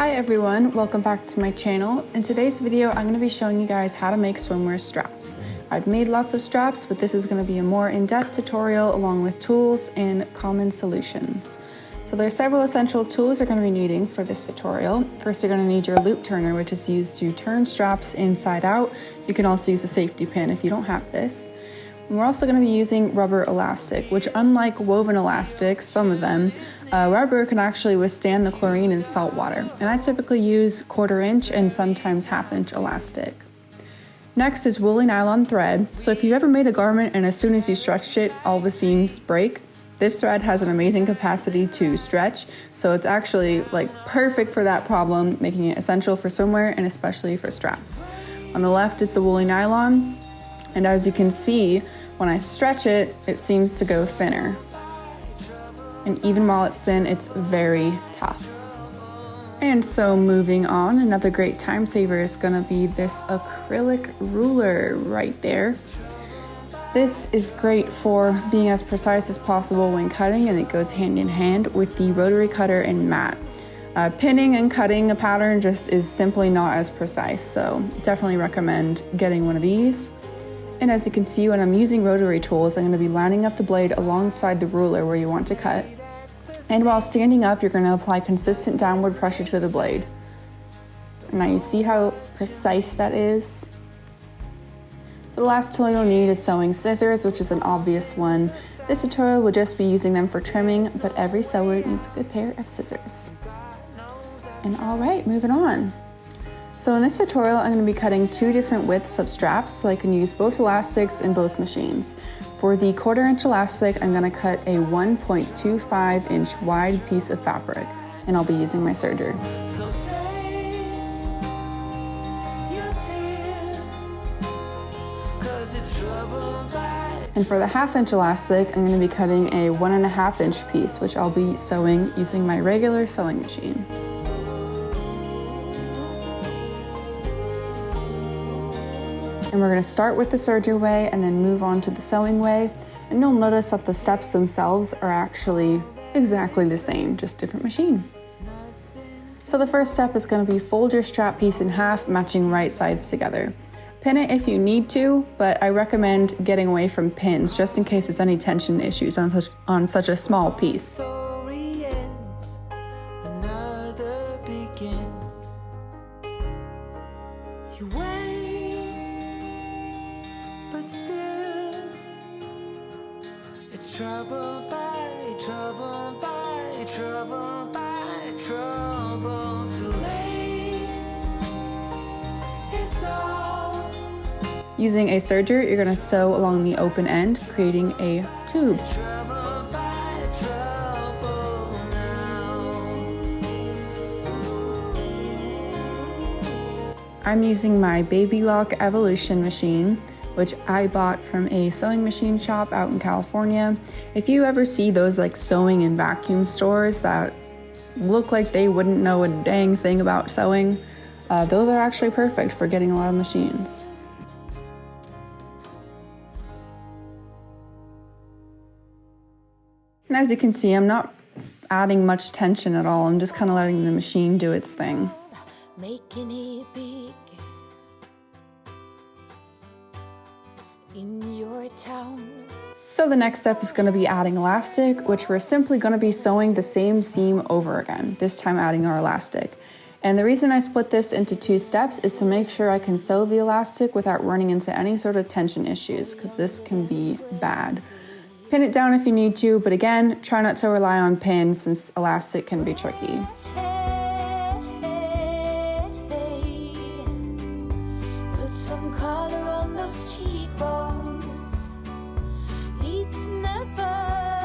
Hi everyone, welcome back to my channel. In today's video, I'm going to be showing you guys how to make swimwear straps. I've made lots of straps, but this is going to be a more in-depth tutorial along with tools and common solutions. So there are several essential tools you're going to be needing for this tutorial. First, you're going to need your loop turner, which is used to turn straps inside out. You can also use a safety pin if you don't have this. And we're also going to be using rubber elastic, which unlike woven elastics, some of them, rubber can actually withstand the chlorine in salt water. And I typically use 1/4 inch and sometimes 1/2 inch elastic. Next is woolly nylon thread. So if you've ever made a garment and as soon as you stretched it, all the seams break, this thread has an amazing capacity to stretch. So it's actually like perfect for that problem, making it essential for swimwear and especially for straps. On the left is the woolly nylon. And as you can see, when I stretch it, it seems to go thinner. And even while it's thin, it's very tough. And so moving on, another great time saver is gonna be this acrylic ruler right there. This is great for being as precise as possible when cutting, and it goes hand in hand with the rotary cutter and mat. Pinning and cutting a pattern just is simply not as precise, so definitely recommend getting one of these. And as you can see, when I'm using rotary tools, I'm going to be lining up the blade alongside the ruler where you want to cut. And while standing up, you're going to apply consistent downward pressure to the blade. Now you see how precise that is? So the last tool you'll need is sewing scissors, which is an obvious one. This tutorial will just be using them for trimming, but every sewer needs a good pair of scissors. And all right, moving on. So in this tutorial, I'm going to be cutting 2 different widths of straps so I can use both elastics in both machines. For the 1/4 inch elastic, I'm going to cut a 1.25 inch wide piece of fabric, and I'll be using my serger. And for the 1/2 inch elastic, I'm going to be cutting a 1.5 inch piece, which I'll be sewing using my regular sewing machine. And we're going to start with the serger way and then move on to the sewing way. And you'll notice that the steps themselves are actually exactly the same, just different machine. So the first step is going to be fold your strap piece in half, matching right sides together. Pin it if you need to, but I recommend getting away from pins just in case there's any tension issues on such a small piece. Trouble by trouble by trouble by trouble too late. It's all. Using a serger, you're going to sew along the open end, creating a tube. Trouble by trouble now. I'm using my Baby Lock Evolution machine, which I bought from a sewing machine shop out in California. If you ever see those like sewing and vacuum stores that look like they wouldn't know a dang thing about sewing, those are actually perfect for getting a lot of machines. And as you can see, I'm not adding much tension at all. I'm just kind of letting the machine do its thing. Making it big in your town. So the next step is going to be adding elastic, which we're simply going to be sewing the same seam over again, this time adding our elastic. And the reason I split this into 2 steps is to make sure I can sew the elastic without running into any sort of tension issues, because this can be bad. Pin it down if you need to, but again, try not to rely on pins since elastic can be tricky. Put some color on those cheekbones. It's never.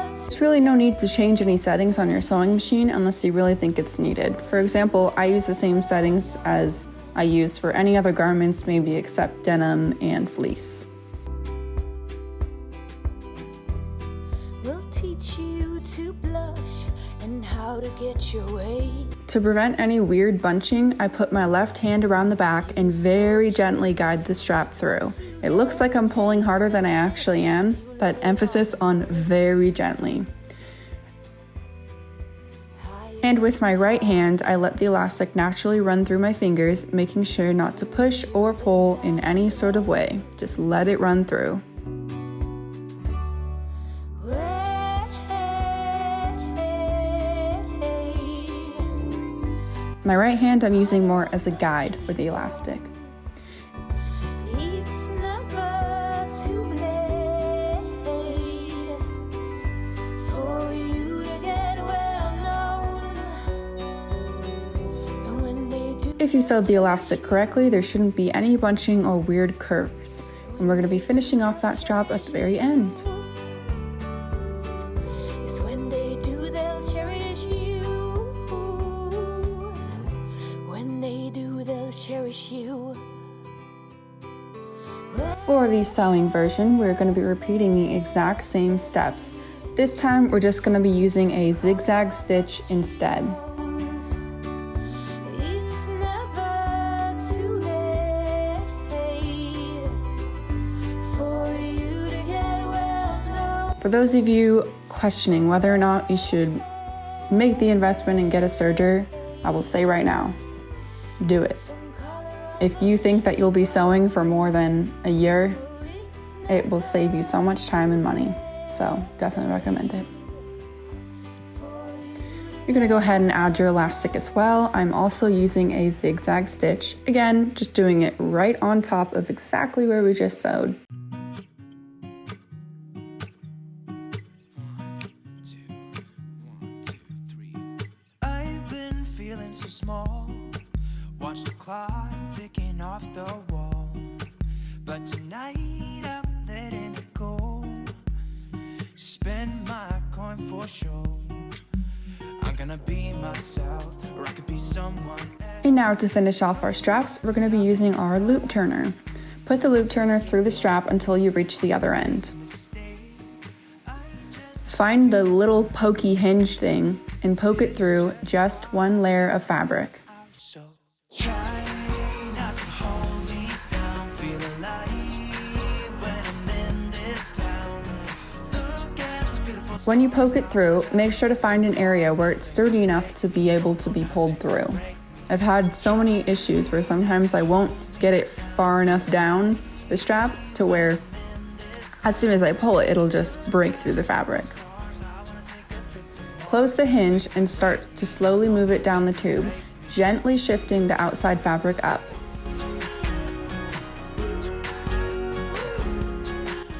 There's really no need to change any settings on your sewing machine unless you really think it's needed. For example, I use the same settings as I use for any other garments, maybe except denim and fleece. We'll teach you to blush and how to get your way. To prevent any weird bunching, I put my left hand around the back and very gently guide the strap through. It looks like I'm pulling harder than I actually am, but emphasis on very gently. And with my right hand, I let the elastic naturally run through my fingers, making sure not to push or pull in any sort of way. Just let it run through. My right hand I'm using more as a guide for the elastic. It's never too late for you to get well known. And when they do, If you sewed the elastic correctly, there shouldn't be any bunching or weird curves. And we're going to be finishing off that strap at the very end. it's when they do they'll cherish you. When they do they'll cherish you. For the sewing version, we're going to be repeating the exact same steps. This time, we're just going to be using a zigzag stitch instead. It's never too late for you to get well known. For those of you questioning whether or not you should make the investment and get a serger, I will say right now, do it. If you think that you'll be sewing for more than a year, it will save you so much time and money. So definitely recommend it. You're gonna go ahead and add your elastic as well. I'm also using a zigzag stitch. Again, just doing it right on top of exactly where we just sewed. I've been feeling so small. Watch the clock ticking off the wall. But tonight I'm letting it go. Spend my coin for sure. I'm gonna be myself, or I could be someone else. And now to finish off our straps, we're gonna be using our loop turner. Put the loop turner through the strap until you reach the other end. Find the little pokey hinge thing and poke it through just one layer of fabric. So try not to hold me down. Feel alive when I'm in this town. Look at this beautiful. When you poke it through, make sure to find an area where it's sturdy enough to be able to be pulled through. I've had so many issues where sometimes I won't get it far enough down the strap to where as soon as I pull it, it'll just break through the fabric. Close the hinge and start to slowly move it down the tube, gently shifting the outside fabric up.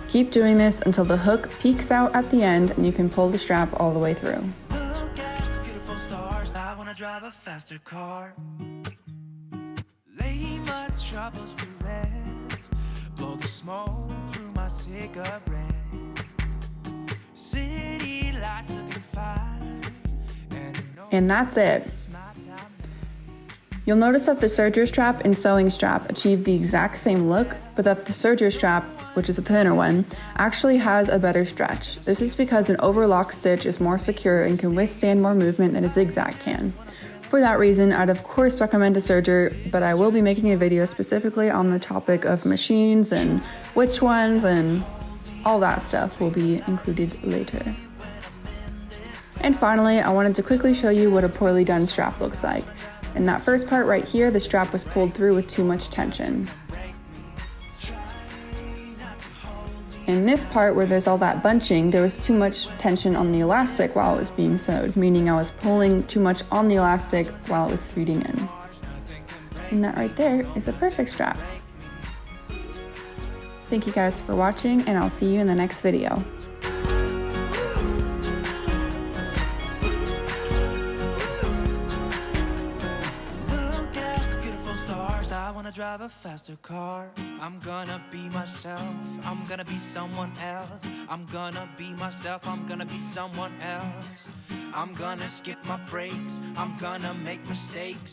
Keep doing this until the hook peeks out at the end and you can pull the strap all the way through. Look at the beautiful stars. I wanna drive a faster car. Lay my troubles to rest. Blow the smoke through my cigarette. City lights looking fine. And that's it. You'll notice that the serger strap and sewing strap achieve the exact same look, but that the serger strap, which is a thinner one, actually has a better stretch. This is because an overlock stitch is more secure and can withstand more movement than a zigzag can. For that reason, I'd of course recommend a serger, but I will be making a video specifically on the topic of machines and which ones and all that stuff will be included later. And finally, I wanted to quickly show you what a poorly done strap looks like. In that first part right here, the strap was pulled through with too much tension. In this part where there's all that bunching, there was too much tension on the elastic while it was being sewed, meaning I was pulling too much on the elastic while it was feeding in. And that right there is a perfect strap. Thank you guys for watching, and I'll see you in the next video. Drive a faster car. I'm gonna be myself. I'm gonna be someone else. I'm gonna be myself. I'm gonna be someone else. I'm gonna skip my breaks. I'm gonna make mistakes.